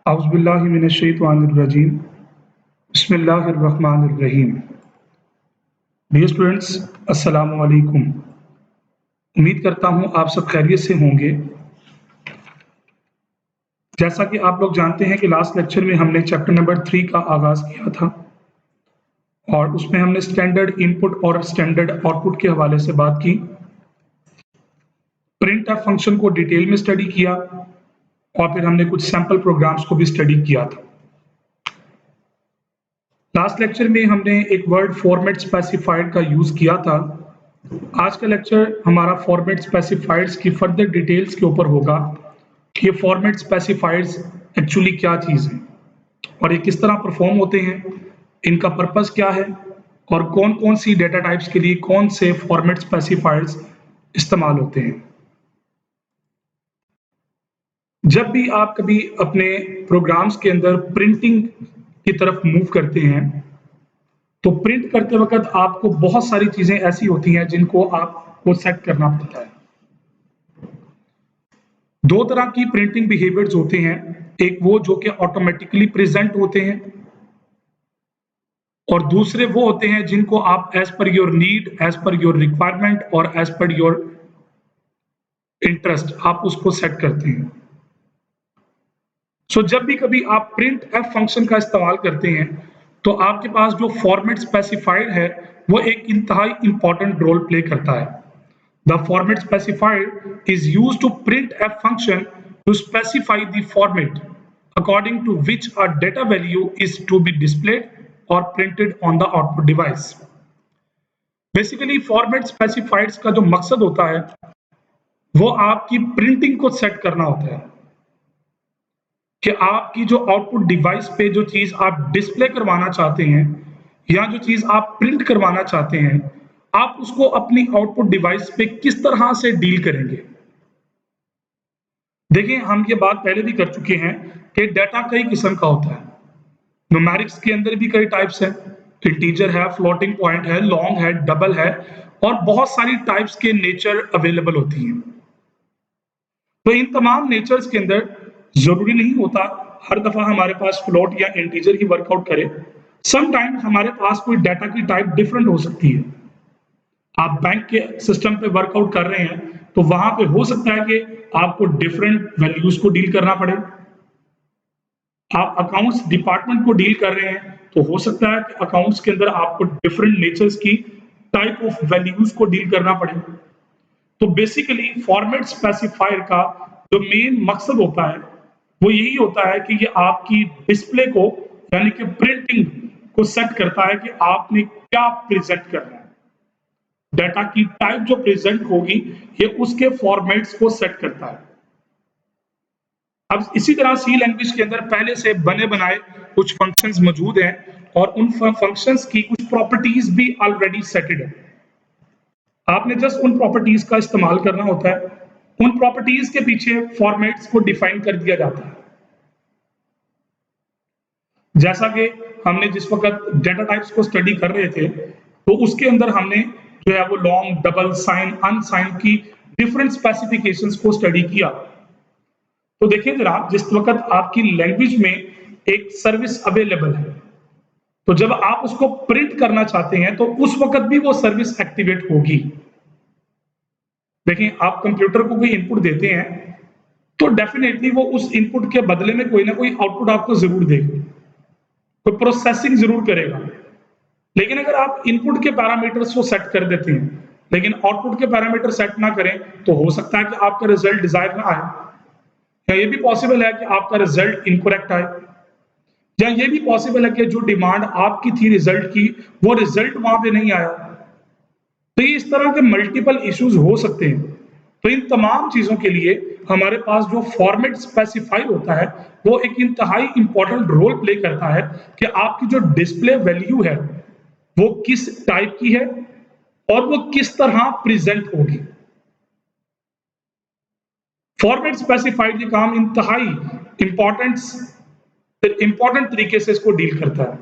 औज़ुबिल्लाहि मिनश्शैतानिर्रजीम बिस्मिल्लाहिर्रहमानिर्रहीम। Dear students, अस्सलामु अलैकुम। उम्मीद करता हूँ आप सब खैरियत से होंगे। जैसा कि आप लोग जानते हैं कि लास्ट लेक्चर में हमने चैप्टर नंबर 3 का आगाज़ किया था और उसमें हमने स्टैंडर्ड इनपुट और स्टैंडर्ड आउटपुट के हवाले से बात की। प्रिंट एफ फंक्शन को डिटेल में स्टडी किया और फिर हमने कुछ सैंपल प्रोग्राम्स को भी स्टडी किया था। लास्ट लेक्चर में हमने एक वर्ड फॉर्मेट स्पेसिफाइड का यूज किया था। आज का लेक्चर हमारा फॉर्मेट स्पेसिफाइड्स की फर्दर डिटेल्स के ऊपर होगा कि ये फॉर्मेट स्पेसिफाइड्स एक्चुअली क्या चीज़ है और ये किस तरह परफॉर्म होते हैं, इनका पर्पस क्या है और कौन कौन सी डेटा टाइप्स के लिए कौन से फॉर्मेट स्पेसिफाइड्स इस्तेमाल होते हैं। जब भी आप कभी अपने प्रोग्राम्स के अंदर प्रिंटिंग की तरफ मूव करते हैं तो प्रिंट करते वक्त आपको बहुत सारी चीजें ऐसी होती हैं जिनको आपको सेट करना पड़ता है। दो तरह की प्रिंटिंग बिहेवियर्स होते हैं, एक वो जो कि ऑटोमेटिकली प्रेजेंट होते हैं और दूसरे वो होते हैं जिनको आप as per your need, as per your requirement और एज पर योर इंटरेस्ट आप उसको सेट करते हैं। जब भी कभी आप प्रिंट एफ फंक्शन का इस्तेमाल करते हैं तो आपके पास जो फॉर्मेट स्पेसिफाइड है वो एक इंतहाई इंपॉर्टेंट रोल प्ले करता है। The format specified is used to printf function to specify the format according to which a data value is to be displayed और printed on the output device. Basically format specifiers का जो मकसद होता है वो आपकी printing को set करना होता है कि आपकी जो आउटपुट डिवाइस पे जो चीज आप डिस्प्ले करवाना चाहते हैं या जो चीज आप प्रिंट करवाना चाहते हैं आप उसको अपनी आउटपुट डिवाइस पे किस तरह से डील करेंगे। देखिए, हम ये बात पहले भी कर चुके हैं कि डाटा कई किस्म का होता है। न्यूमेरिक्स के अंदर भी कई टाइप्स हैं, इंटीजर है, फ्लोटिंग पॉइंट है, लॉन्ग है, डबल है और बहुत सारी टाइप्स के नेचर अवेलेबल होती हैं। तो इन तमाम नेचर्स के अंदर जरूरी नहीं होता हर दफा हमारे पास फ्लोट या इंटीजर ही वर्कआउट करे। समटाइम हमारे पास कोई डाटा की टाइप डिफरेंट हो सकती है। आप बैंक के सिस्टम पे वर्कआउट कर रहे हैं तो वहां पे हो सकता है कि आपको डिफरेंट वैल्यूज को डील करना पड़े। आप अकाउंट्स डिपार्टमेंट को डील कर रहे हैं तो हो सकता है कि अकाउंट्स के अंदर आपको डिफरेंट नेचर्स की टाइप ऑफ वैल्यूज को डील करना पड़े। तो बेसिकली फॉर्मेट स्पेसिफायर का जो मेन मकसद होता है वो यही होता है कि ये आपकी डिस्प्ले को यानी कि प्रिंटिंग को सेट करता है कि आपने क्या प्रेजेंट करना है। डाटा की टाइप जो प्रेजेंट होगी ये उसके फॉर्मेट्स को सेट करता है। अब इसी तरह सी लैंग्वेज के अंदर पहले से बने बनाए कुछ फंक्शंस मौजूद हैं और उन फंक्शंस की कुछ प्रॉपर्टीज भी ऑलरेडी सेटेड है। आपने जस्ट उन प्रॉपर्टीज का इस्तेमाल करना होता है। उन प्रॉपर्टीज के पीछे फॉर्मेट्स को डिफाइन कर दिया जाता है। जैसा कि हमने जिस वक्त डेटा टाइप्स को स्टडी कर रहे थे तो उसके अंदर हमने जो है वो लॉन्ग, डबल, साइन, अनसाइन की डिफरेंट स्पेसिफिकेशंस को स्टडी किया। तो देखिए जरा, जिस वक्त आपकी लैंग्वेज में एक सर्विस अवेलेबल है तो जब आप उसको प्रिंट करना चाहते हैं तो उस वक्त भी वो सर्विस एक्टिवेट होगी। देखिए, आप कंप्यूटर को कोई इनपुट देते हैं तो डेफिनेटली वो उस इनपुट के बदले में कोई ना कोई आउटपुट आपको जरूर देगा, कोई प्रोसेसिंग जरूर करेगा। लेकिन अगर आप इनपुट के पैरामीटर्स को सेट कर देते हैं लेकिन आउटपुट के पैरामीटर सेट ना करें तो हो सकता है कि आपका रिजल्ट डिजायर ना आए, या ये भी पॉसिबल है कि आपका रिजल्ट इनकरेक्ट आए, या ये भी पॉसिबल है कि जो डिमांड आपकी थी रिजल्ट की वो रिजल्ट वहां पे नहीं आया। तो ये इस तरह के मल्टीपल इश्यूज हो सकते हैं। तो इन तमाम चीजों के लिए हमारे पास जो फॉर्मेट स्पेसिफाई होता है वो एक इंतहाई इंपॉर्टेंट रोल प्ले करता है कि आपकी जो डिस्प्ले वैल्यू है वो किस टाइप की है और वो किस तरह प्रेजेंट होगी। फॉर्मेट स्पेसिफाइड ये काम इंतहाई इंपॉर्टेंट तरीके से इसको डील करता है।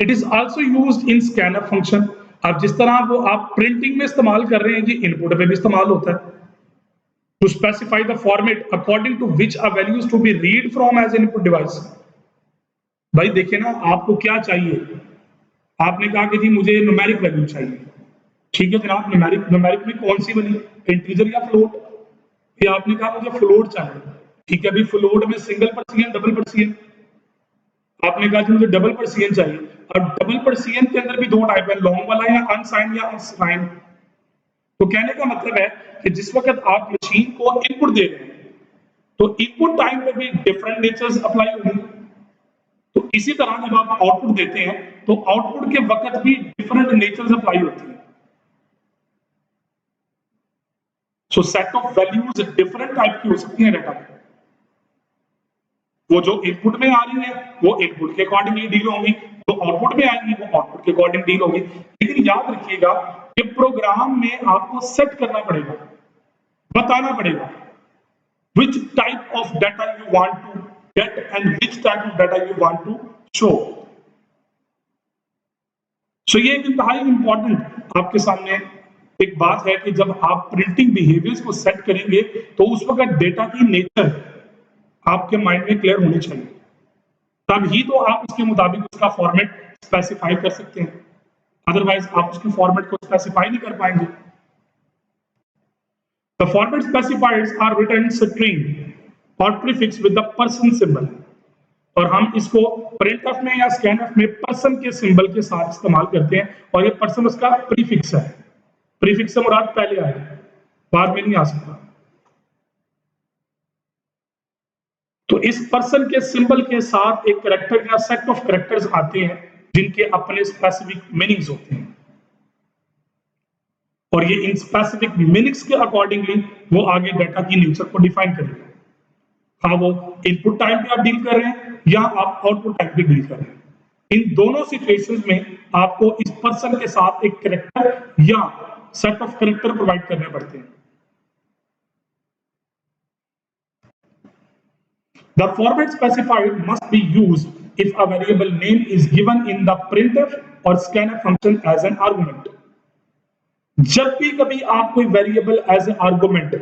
It is also used in scanner function. अब जिस तरह वो आप प्रिंटिंग में इस्तेमाल कर रहे हैं ये इनपुट पे भी इस्तेमाल होता है। to specify the format according to which a value is to be read from as an input device। भाई देखिए ना, आपको क्या चाहिए? आपने कहा कि जी मुझे न्यूमेरिक वैल्यू चाहिए। ठीक है जनाब, न्यूमेरिक में कौन सी बनी, इंटीजर या फ्लोट? ये आपने कहा मुझे फ्लोट चाहिए। ठीक है, अभी फ्लोट में सिंगल पर्सियन, डबल पर्सियन। आपने कहा कि मुझे डबल पर्सियन चाहिए। और डबल पर्सियन के अंदर भी दो टाइप है, लॉन्ग वाला या अनसाइन या साइन। तो कहने का मतलब है कि जिस वक्त आप मशीन को इनपुट दे रहे हैं तो इनपुट टाइम में भी डिफरेंट नेचर्स अप्लाई होंगे। तो इसी तरह जब आप आउटपुट देते हैं तो आउटपुट के वक्त भी डिफरेंट नेचर्स अप्लाई होती है। सो set of values different type की हो सकती है डाटा में। वो जो इनपुट में आ रही है वो इनपुट के अकॉर्डिंगली डील होंगी, जो आउटपुट में आएंगी वो आउटपुट के अकॉर्डिंग डील होगी। लेकिन याद रखिएगा कि प्रोग्राम में आपको सेट करना पड़ेगा, बताना पड़ेगा which type of data you want to get and which type of data you want to show। So ये इंतहाई इंपॉर्टेंट आपके सामने एक बात है कि जब आप प्रिंटिंग बिहेवियर्स को सेट करेंगे तो उस वक्त डेटा की नेचर आपके माइंड में क्लियर होनी चाहिए, तब ही तो आप उसके मुताबिक उसका फॉर्मेट स्पेसिफाई कर सकते हैं। अदरवाइज आप उसके फॉर्मेट को स्पेसिफाई नहीं कर पाएंगे। The format specifiers are written string or prefix with the person symbol। और हम इसको printf में या scanf में person के सिंबल के साथ इस्तेमाल करते हैं, और ये person उसका प्रीफिक्स है। प्रीफिक्स से मुराद पहले आए, बाद में नहीं आ सकता। तो इस पर्सन के सिंबल के साथ एक कैरेक्टर या सेट ऑफ कैरेक्टर्स आते हैं जिनके अपने स्पेसिफिक मीनिंग्स होते हैं, और ये इन स्पेसिफिक मीनिंग्स के अकॉर्डिंगली वो आगे डाटा की नेचर को डिफाइन करेगा। हाँ, वो इनपुट टाइम पे आप डील कर रहे हैं या आप आउटपुट टाइम पे डील कर रहे हैं, इन दोनों सिचुएशंस में आपको इस पर्सन के साथ एक कैरेक्टर या सेट ऑफ कैरेक्टर प्रोवाइड करने पड़ते हैं। The format specified must be used if a variable name is given in the printf or scanf function as an argument। जब भी कभी आप कोई वेरिएबल एज ए आर्गुमेंट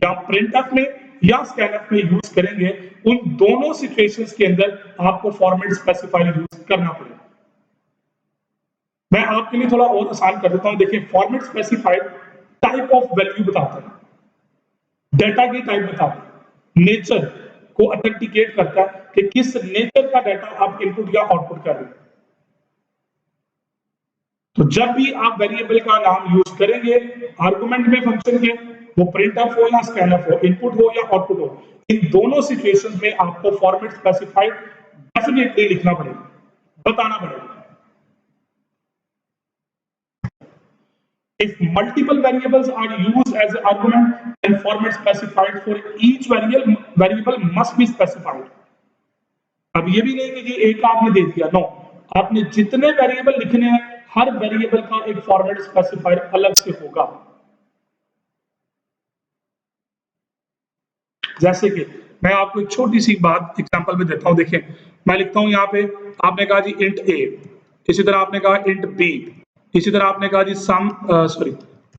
या printf में या scanf में यूज करेंगे, उन दोनों सिचुएशंस के अंदर आपको फॉर्मेट स्पेसिफायर यूज करना पड़ेगा। मैं आपके लिए थोड़ा और आसान कर देता हूं। देखिए, format specified type of value बताता है, डेटा की टाइप बताता है, नेचर को ऑथेंटिकेट करता है कि किस नेचर का डाटा आप इनपुट या आउटपुट कर रहे हैं। तो जब भी आप वेरिएबल का नाम यूज करेंगे आर्गुमेंट में फंक्शन के, वो प्रिंटफ हो या स्कैनफ हो, इनपुट हो या आउटपुट हो, इन दोनों सिचुएशंस में आपको फॉर्मेट स्पेसिफाइड डेफिनेटली लिखना पड़ेगा, बताना पड़ेगा। If multiple variables are used as an argument, then format specified for each variable must be specified। अब ये भी नहीं कि जी एक आपने दे दिया, नो, आपने जितने वेरिएबल लिखने हैं हर वेरिएबल का एक फॉर्मेट स्पेसिफायर अलग से होगा। जैसे कि मैं आपको एक छोटी सी बात एग्जांपल में देता हूं। देखिए, मैं लिखता हूं यहाँ पे, आपने कहा जी इंट ए, इसी तरह आपने कहा इंट बी, इसी तरह आपने कहा जी sum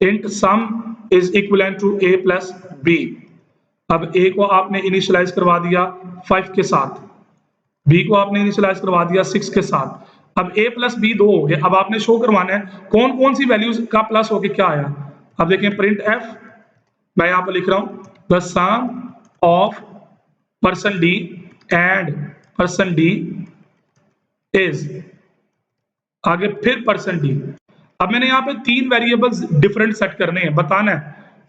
int sum is equivalent to a plus b. अब a को आपने इनिशियलाइज करवा दिया 5 के साथ, b को आपने इनिशियलाइज करवा दिया 6 के साथ। अब a प्लस बी 2 हो गए। अब आपने शो करवाना है कौन कौन सी वैल्यूज का प्लस होके क्या आया। अब देखें, प्रिंट f, मैं यहाँ पर लिख रहा हूं the sum of percent d and percent d is, आगे फिर पर्सन d। अब मैंने यहाँ पे 3 वेरिएबल्स डिफरेंट सेट करने हैं, बताना है,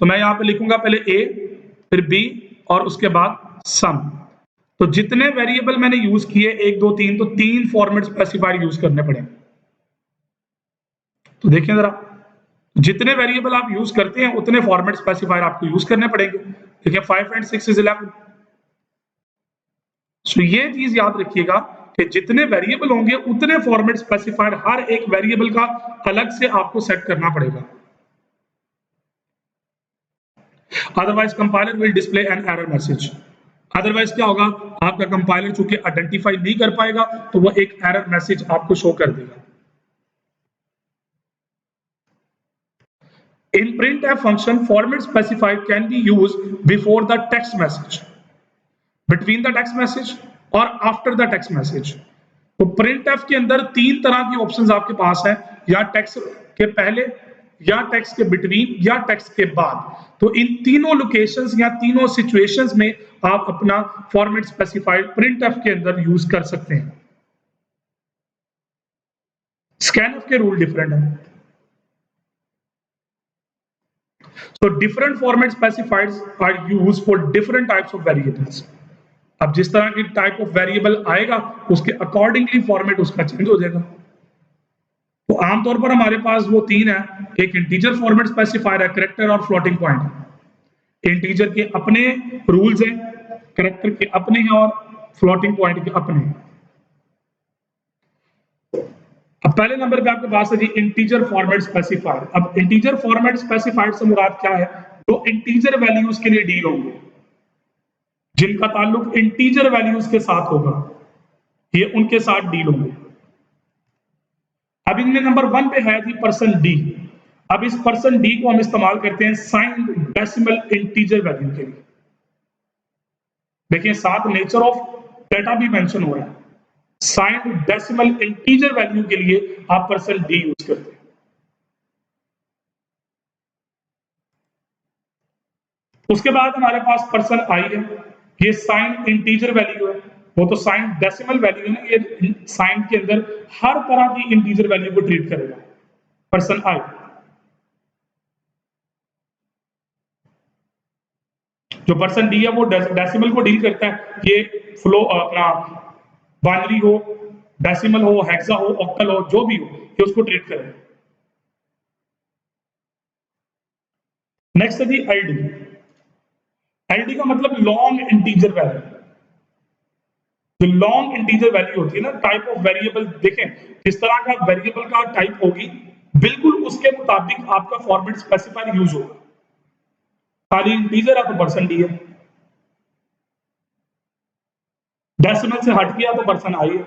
तो मैं यहाँ पे लिखूंगा पहले a, फिर b और उसके बाद सम। तो जितने वेरिएबल मैंने यूज किए 1 2 3, तो 3 फॉर्मेट स्पेसिफायर यूज करने पड़ेंगे। तो देखिए जरा, जितने वेरिएबल आप यूज करते हैं उतने फॉर्मेट स्पेसिफायर आपको यूज करने पड़ेंगे। देखिए 5 and 6 is 11। सो ये चीज याद रखिएगा कि जितने वेरिएबल होंगे उतने फॉर्मेट स्पेसिफायर हर एक वेरिएबल का अलग से आपको सेट करना पड़ेगा, otherwise compiler will display an error message. Otherwise क्या होगा, आपका कंपाइलर चूंकि आइडेंटिफाई नहीं कर पाएगा तो वो एक एरर मैसेज आपको शो कर देगा। In printf function, format specified can be used before the text message, between the text message और after the text message. तो printf के अंदर तीन तरह की ऑप्शंस आपके पास है, या टेक्स्ट के पहले, या टेक्स्ट के बिटवीन, या टेक्स्ट के बाद. तो इन तीनों लोकेशंस या तीनों सिचुएशंस में आप अपना फॉर्मेट स्पेसिफाइड printf के अंदर यूज कर सकते हैं. scanf के रूल डिफरेंट है. So different format specifiers are used for different types of variables. अब जिस तरह की टाइप ऑफ वेरिएबल आएगा उसके अकॉर्डिंगली फॉर्मेट उसका चेंज हो जाएगा. तो आमतौर पर हमारे पास वो तीन है, एक इंटीजर फॉर्मेट स्पेसिफायर है, कैरेक्टर और फ्लोटिंग पॉइंट. इंटीजर के अपने रूल्स हैं, कैरेक्टर के अपने हैं और फ्लोटिंग पॉइंट के अपने हैं. अब पहले नंबर पे आपके पास है जी इंटीजर फॉर्मेट स्पेसिफायर. अब इंटीजर फॉर्मेट स्पेसिफायर से मुराद क्या है? जो इंटीजर वैल्यूज के लिए डील होंगे, जिनका ताल्लुक इंटीजर वैल्यूज के साथ होगा, ये उनके साथ डील होंगे. अब इनमें नंबर 1 पे है जी %d. अब इस %d को हम इस्तेमाल करते हैं साइंड डेसिमल इंटीजर वैल्यू के लिए. देखिए साथ नेचर ऑफ डेटा भी मेंशन हो रहा है. साइंड डेसिमल इंटीजर वैल्यू के लिए आप %d यूज करते हैं. उसके बाद हमारे पास %i है. ये साइंड इंटीजर वैल्यू है, वो तो साइंड डेसिमल वैल्यू है ना, ये साइंड के अंदर हर तरह की इंटीजर वैल्यू को ट्रीट करेगा. %i जो %d है वो डेसिमल को डील करता है. ये फ्लो अपना बाइनरी हो, डेसिमल हो, हेक्सा हो, ऑक्टल हो, जो भी हो, ये उसको ट्रीट करेगा. नेक्स्ट है जी LD. LD का मतलब लॉन्ग इंटीजर वैल्यू. जो लॉन्ग इंटीजर वैल्यू होती है ना, टाइप ऑफ वेरिएबल, देखें जिस तरह का वेरिएबल का टाइप होगी बिल्कुल उसके मुताबिक आपका फॉर्मेट स्पेसिफायर यूज होगा. खाली इंटीजर है तो %d है, डेसिमल से हट गया तो %i है,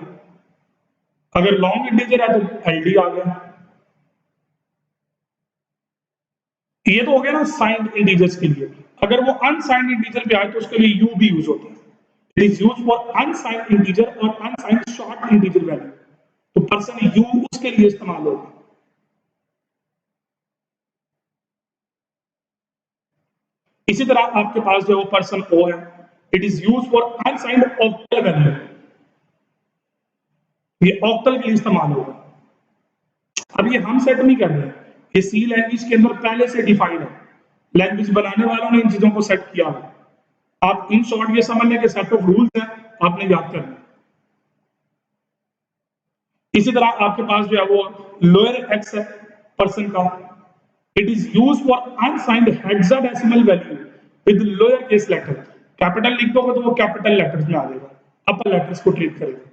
अगर लॉन्ग इंटीजर है तो LD आ गया. ये तो हो गया ना साइंड इंटीजर्स के लिए. अगर वो अनसाइंड इंटीजर पे आए तो उसके लिए यू भी यूज होता है. It is use for unsigned integer और अनसाइंड शॉर्ट इंटीजर वैल्यू. तो %u उसके लिए इस्तेमाल होगा. इसी तरह आपके पास जो %o है, it is use for unsigned octal value. ये ऑक्टल के लिए इस्तेमाल होगा. अब ये हम सेट नहीं कर रहे हैं, ये सी लैंग्वेज के अंदर पहले से डिफाइंड है. लैंग्वेज बनाने वालों ने इन चीजों को सेट किया है. आप इन शॉर्ट ये समझ लें कि सेट ऑफ रूल्स हैं, आपने याद करना. इसी तरह आपके पास जो है वो लोअर एक्स है पर्सन का. It is use for unsigned hexadecimal value with lower case letter. Capital लिख दोगे तो वो कैपिटल लेटर्स में आ जाएगा, अपर लेटर्स को ट्रीट करेगा.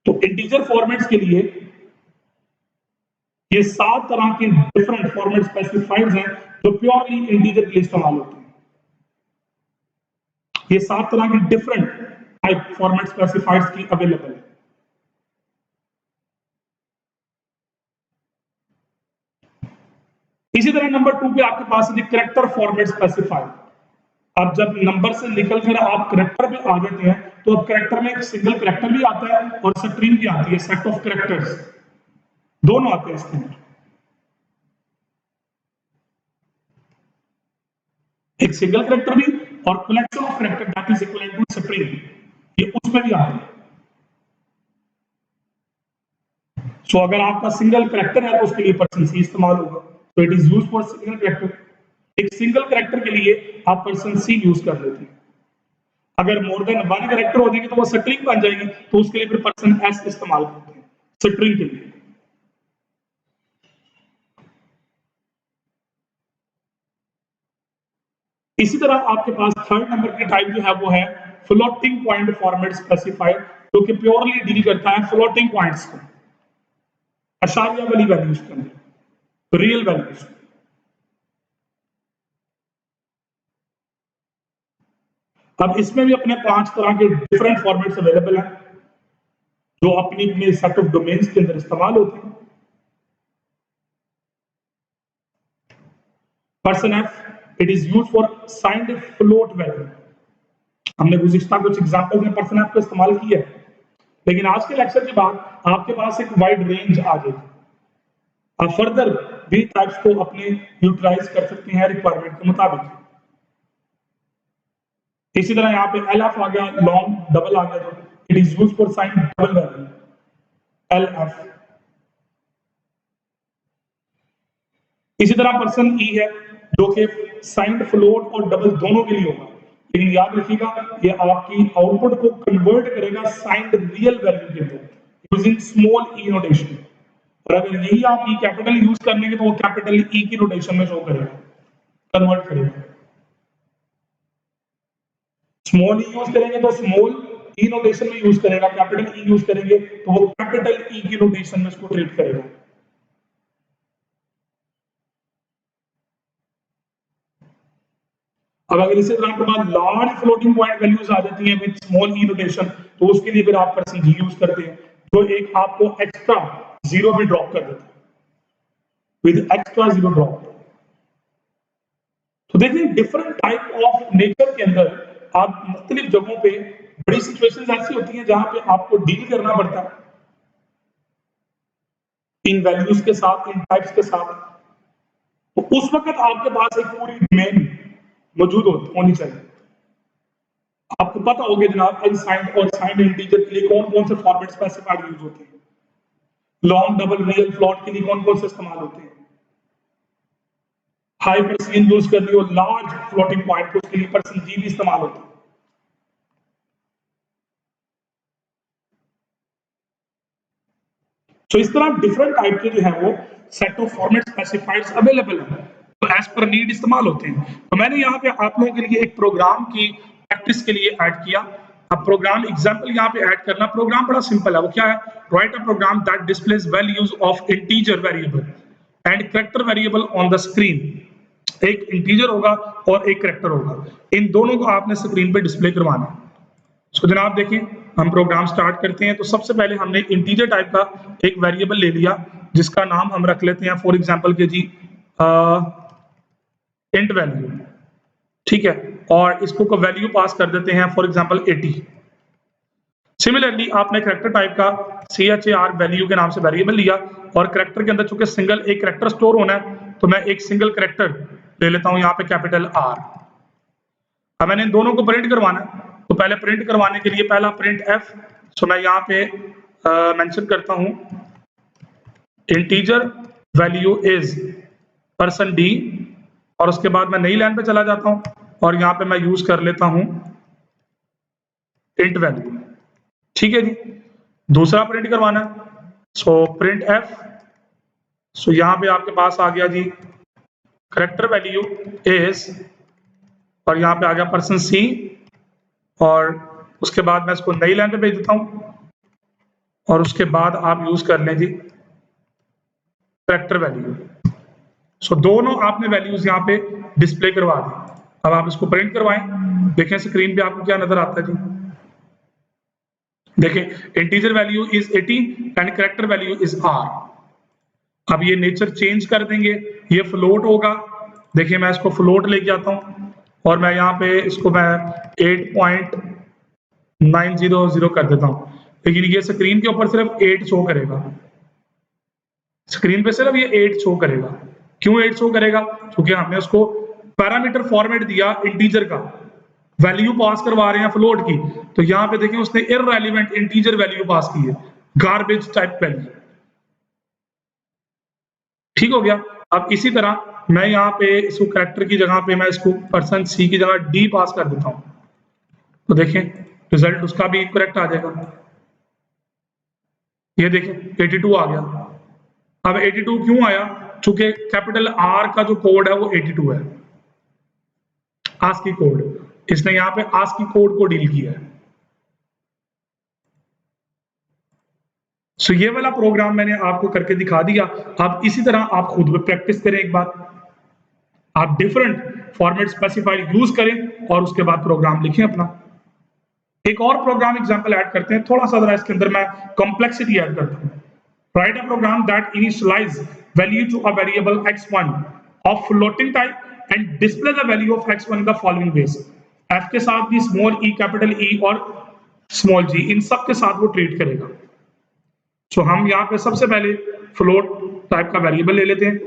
तो इंटीजर फॉर्मेट्स के लिए ये 7 तरह के डिफरेंट फॉर्मेट स्पेसिफाइड हैं जो प्योरली इंटीजर के लिए इस्तेमाल होते हैं. ये 7 तरह की डिफरेंट टाइप फॉर्मेट स्पेसिफाइड्स की अवेलेबल है. इसी तरह नंबर 2 पे आपके पास है कैरेक्टर फॉर्मेट स्पेसिफाइड. अब जब नंबर से निकलकर आप कैरेक्टर पे आ जाते हैं तो अब कैरेक्टर में एक सिंगल कैरेक्टर भी आता है और स्ट्रिंग भी आती है, सेट ऑफ कैरेक्टर्स दोनों आते हैं इसके अंदर. एक सिंगल कैरेक्टर भी और collection of character that is equivalent to string, ये उसमें भी आते हैं. सो अगर आपका सिंगल कैरेक्टर है तो उसके लिए %c इस्तेमाल होगा. तो it is use for single character. एक सिंगल कैरेक्टर के लिए आप %c यूज कर लेते हैं. अगर मोर देन 1 कैरेक्टर हो जाएगी तो वो स्ट्रिंग बन जाएगी, तो उसके लिए फिर %s इस्तेमाल करते हैं स्ट्रिंग के लिए. इसी तरह आपके पास थर्ड नंबर की टाइप जो है वो है फ्लोटिंग पॉइंट फॉर्मेट स्पेसिफाइड, जो कि प्योरली डील करता है फ्लोटिंग पॉइंट्स को, अशारिया वाली वैल्यूज के अंदर, रियल वैल्यूज. अब इसमें भी अपने 5 तरह के डिफरेंट फॉर्मेट्स अवेलेबल हैं जो अपनी अपनी सेट ऑफ डोमेन्स के अंदर इस्तेमाल होते हैं. Person F it is use for signed float value. हमने गुज़िश्ता कुछ एग्जांपल में पर्सन एफ का इस्तेमाल किया है, लेकिन आज के लेक्चर के बाद आपके पास एक वाइड रेंज आ जाएगी। आप फर्दर भी टाइप्स को अपने यूटिलाइज कर सकते हैं रिक्वायरमेंट के मुताबिक। इसी तरह यहाँ पे एल एफ आ गया, लॉन्ग डबल आ गया, तो it is use for sign double value L F. इसी तरह पर्सन ई है जो कि साइंड फ्लोट और डबल दोनों के लिए होगा, लेकिन याद रखिएगा ये आपकी आउटपुट को कन्वर्ट करेगा साइंड रियल वैल्यू के अंदर यूजिंग स्मॉल ई नोटेशन। और अगर यही आप ई कैपिटल यूज करने के तो वो कैपिटल ई की नोटेशन में शो करेगा, कन्वर्ट करेगा। स्मॉल ई यूज करेंगे तो स्मॉल ई नोटेशन में यूज करेगा, कैपिटल ई यूज करेंगे तो वो कैपिटल ई की नोटेशन में इसको ट्रीट करेगा। अब अगर इसी तरह के बाद लार्ज फ्लोटिंग पॉइंट वैल्यूज आ जाती हैं विद स्मॉल ई नोटेशन, तो उसके लिए फिर आप पर्सन जी यूज करते हैं, जो एक आपको एक्स्ट्रा जीरो भी ड्रॉप कर देता है, विद एक्स्ट्रा जीरो ड्रॉप। तो देखिए डिफरेंट टाइप ऑफ नेचर के अंदर आप मुख्तलिफ जगहों पे बड़ी सिचुएशंस ऐसी होती हैं जहां पे आपको डील करना पड़ता है इन वैल्यूज के साथ, इन टाइप्स के साथ। तो उस वक्त आपके पास एक पूरी डोमेन मौजूद होनी चाहिए। आपको पता होगा जनाब अनसाइंड और साइंड इंटीजर के लिए कौन कौन से फॉर्मेट स्पेसिफाइड यूज होते हैं, लॉन्ग डबल रियल फ्लोट के लिए कौन कौन से इस्तेमाल होते हैं, हाई पर्सन यूज करनी हो लार्ज फ्लोटिंग पॉइंट उसके लिए पर्सन जी भी इस्तेमाल होता है। तो इस तरह डिफरेंट टाइप के जो है वो सेट ऑफ फॉर्मेट स्पेसिफाइड्स अवेलेबल है, तो एज पर नीड इस्तेमाल होते हैं। तो मैंने यहाँ पे आप लोगों के लिए एक प्रोग्राम की प्रैक्टिस के लिए ऐड किया। अब प्रोग्राम एग्जांपल यहाँ पे ऐड करना, प्रोग्राम बड़ा सिंपल है, वो क्या है, write a program that displays values of integer variable and character variable on the screen. एक इंटीजर होगा और एक कैरेक्टर होगा, इन दोनों को आपने स्क्रीन पे डिस्प्ले करवाना है। सो जनाब देखिए हम प्रोग्राम स्टार्ट करते हैं। तो सबसे पहले हमने इंटीजर टाइप का एक वेरिएबल ले लिया जिसका नाम हम रख लेते हैं फॉर एग्जांपल के जी इंट वैल्यू, ठीक है, और इसको को वैल्यू पास कर देते हैं फॉर एग्जांपल 80। सिमिलरली आपने कैरेक्टर टाइप का char वैल्यू के नाम से वेरिएबल लिया और कैरेक्टर के अंदर चूंकि सिंगल एक कैरेक्टर स्टोर होना है तो मैं एक सिंगल कैरेक्टर ले लेता हूं यहाँ पे कैपिटल R। अब मैंने इन दोनों को प्रिंट करवाना है, तो पहले प्रिंट करवाने के लिए पहला प्रिंट एफ, सो मैं यहाँ पे मेंशन करता हूं integer value is person D, और उसके बाद मैं नई लाइन पे चला जाता हूं और यहाँ पे मैं यूज कर लेता हूं इंट वैल्यू, ठीक है जी। दूसरा प्रिंट करवाना है, सो प्रिंट एफ, सो यहाँ पे आपके पास आ गया जी कैरेक्टर वैल्यू इज, और यहाँ पे आ गया पर्सन सी, और उसके बाद मैं इसको नई लाइन पे भेज देता हूं और उसके बाद आप यूज कर लें जी कैरेक्टर वैल्यू। सो दोनों आपने वैल्यूज यहाँ पे डिस्प्ले करवा दी। अब आप इसको प्रिंट करवाएं, देखें स्क्रीन पे आपको क्या नजर आता है जी, देखें integer value is 80 and character value is R। अब ये नेचर चेंज कर देंगे, ये फ्लोट होगा, देखिए मैं इसको फ्लोट लेके आता हूं और मैं यहाँ पे इसको मैं 8.900 कर देता हूं, लेकिन ये स्क्रीन के ऊपर सिर्फ 8 शो करेगा, स्क्रीन पे सिर्फ ये 8 शो करेगा। क्यों 8 शो करेगा, क्योंकि हमने उसको पैरामीटर फॉर्मेट दिया इंटीजर का, वैल्यू पास करवा रहे हैं फ्लोट की, तो यहाँ पे देखें उसने इररेलेवेंट इंटीजर वैल्यू पास की है, गार्बेज टाइप वैल्यू, ठीक हो गया। अब इसी तरह मैं यहाँ पे इसको कैरेक्टर की जगह पे मैं इसको पर्सन सी की जगह डी पास कर देता हूं, तो देखें रिजल्ट उसका भी करेक्ट आ जाएगा, ये देखें 82 आ गया। अब 82 क्यों आया, चूंकि कैपिटल R का जो कोड है वो 82 है, आस्की कोड, इसने यहाँ पे आस्की कोड को डील किया है। सो ये वाला प्रोग्राम मैंने आपको करके दिखा दिया। अब इसी तरह आप खुद भी प्रैक्टिस करें, एक बार आप डिफरेंट फॉर्मेट स्पेसिफाइड यूज करें और उसके बाद प्रोग्राम लिखें अपना। एक और प्रोग्राम एग्जांपल ऐड करते हैं, थोड़ा सा जरा इसके अंदर मैं कॉम्प्लेक्सिटी ऐड करता हूं। Write a program that initialise value to a variable x1 of floating type and display the value of x1 in the following ways. f के साथ भी स्मॉल ई, कैपिटल ई और स्मॉल जी, इन सब के साथ वो ट्रीट करेगा। सो हम यहाँ पे सबसे पहले फ्लोट टाइप का वेरिएबल ले लेते हैं।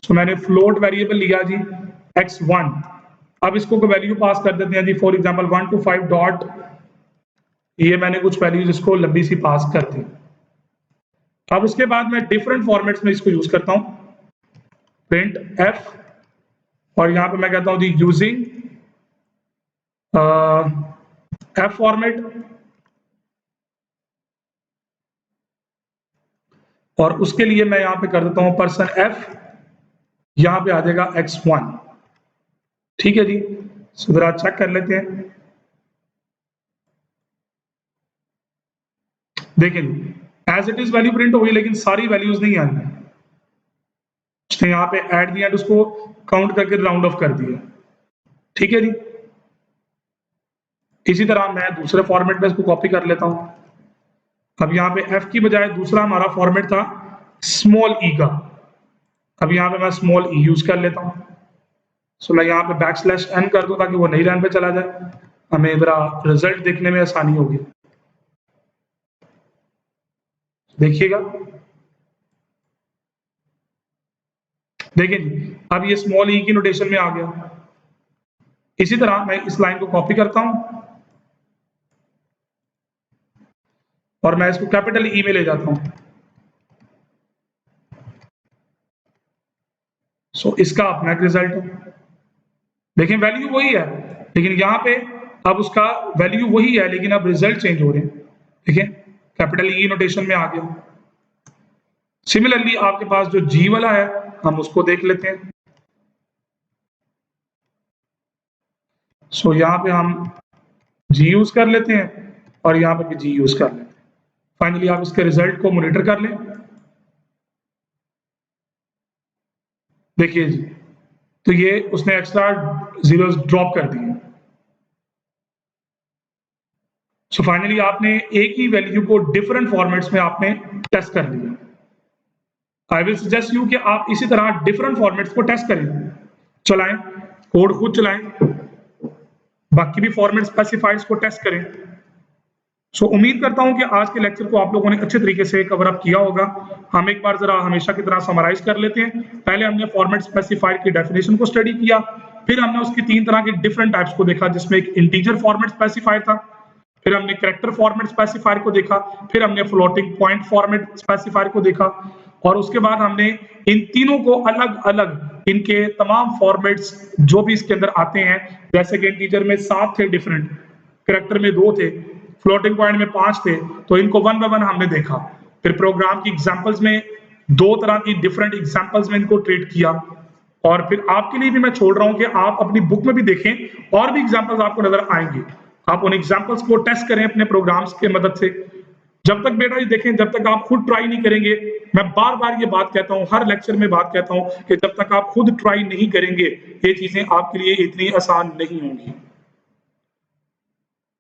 सो मैंने फ्लोट वेरिएबल लिया जी x1। अब इसको वैल्यू पास कर देते हैं जी, फॉर एग्जांपल 1 to 5 डॉट, ये मैंने कुछ वैल्यूज इसको लंबी सी पास कर दी। अब उसके बाद मैं डिफरेंट फॉर्मेट्स में इसको यूज करता हूं, प्रिंट f, और यहां पे मैं कहता हूं जी यूजिंग f फॉर्मेट, और उसके लिए मैं यहां पे कर देता हूं पर्सन f, यहां पे आ जाएगा x1। ठीक है जी, सो जरा चेक कर लेते हैं। देखिए as it is value print हो गई, लेकिन सारी वैल्यूज नहीं आई है। उसने यहाँ पे ऐड दिया, उसको काउंट करके राउंड ऑफ कर दिया। ठीक है जी, इसी तरह मैं दूसरे फॉर्मेट में इसको कॉपी कर लेता हूं। अब यहाँ पे f की बजाय दूसरा हमारा फॉर्मेट था स्मॉल e का। अब यहाँ पे मैं स्मॉल e यूज कर लेता हूं। सो मैं यहाँ पे \n कर दूं ताकि वो नई लाइन पे चला जाए, हमें जरा रिजल्ट देखने में आसानी होगी। देखिएगा, देखिए अब ये स्मॉल ई की नोटेशन में आ गया। इसी तरह मैं इस लाइन को कॉपी करता हूं और मैं इसको कैपिटल ई में ले जाता हूं। सो इसका अपना एक रिजल्ट है। देखिए वैल्यू वही है, लेकिन यहां पे अब उसका वैल्यू वही है, लेकिन अब रिजल्ट चेंज हो रहे हैं। देखिए कैपिटल ई नोटेशन में आ गया। सिमिलरली आपके पास जो जी वाला है, हम उसको देख लेते हैं। सो यहां पे हम जी यूज कर लेते हैं और यहां पे भी जी यूज कर लेते हैं। फाइनली आप इसके रिजल्ट को मॉनिटर कर लें। देखिए जी, तो ये उसने एक्स्ट्रा जीरोस ड्रॉप कर दिए। सो फाइनली आपने एक ही वैल्यू को डिफरेंट फॉर्मेट्स में आपने टेस्ट कर लिया। आई विल सजेस्ट यू कि आप इसी तरह डिफरेंट फॉर्मेट्स को टेस्ट करें, चलाएं, कोड खुद चलाएं, बाकी भी फॉर्मेट स्पेसिफाइड्स को टेस्ट करें। सो उम्मीद करता हूं कि आज के लेक्चर को आप लोगों ने अच्छे तरीके से कवर अप किया होगा। हम एक बार जरा हमेशा की तरह समराइज कर लेते हैं। पहले हमने फॉर्मेट स्पेसिफाइड की डेफिनेशन को स्टडी किया, फिर हमने उसकी 3 तरह की डिफरेंट टाइप्स को देखा, जिसमें एक इंटीजर फॉर्मेट स्पेसिफाइड था, फिर हमने कैरेक्टर फॉर्मेट स्पेसिफायर को देखा, फिर हमने फ्लोटिंग पॉइंट फॉर्मेट स्पेसिफायर को देखा, और उसके बाद हमने इन तीनों को अलग अलग इनके तमाम फॉर्मेट्स जो भी इसके अंदर आते हैं, जैसे कि इंटीजर में 7 थे डिफरेंट, कैरेक्टर में 2 थे, फ्लोटिंग पॉइंट में 5 थे, तो इनको वन बाय वन हमने देखा। फिर प्रोग्राम की एग्जांपल्स में 2 तरह की डिफरेंट एग्जांपल्स में इनको ट्रीट किया, और फिर आपके लिए भी मैं छोड़ रहा हूं कि आप अपनी बुक में भी देखें, और भी एग्जांपल्स आपको नजर आएंगे। आप उन एग्जांपल्स को टेस्ट करें अपने प्रोग्राम्स के मदद से। जब तक बेटा ये देखें, जब तक आप खुद ट्राई नहीं करेंगे, मैं बार बार ये बात कहता हूं, हर लेक्चर में बात कहता हूं कि जब तक आप खुद ट्राई नहीं करेंगे, ये चीजें आपके लिए इतनी आसान नहीं होंगी।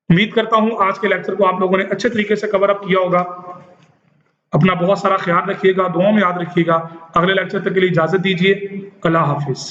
उम्मीद करता हूं आज के लेक्चर को आप लोगों ने अच्छे तरीके से कवर अप किया होगा। अपना बहुत सारा ख्याल रखिएगा, दुआओं में याद रखिएगा। अगले लेक्चर तक के लिए इजाजत दीजिए। अल्लाह हाफिज।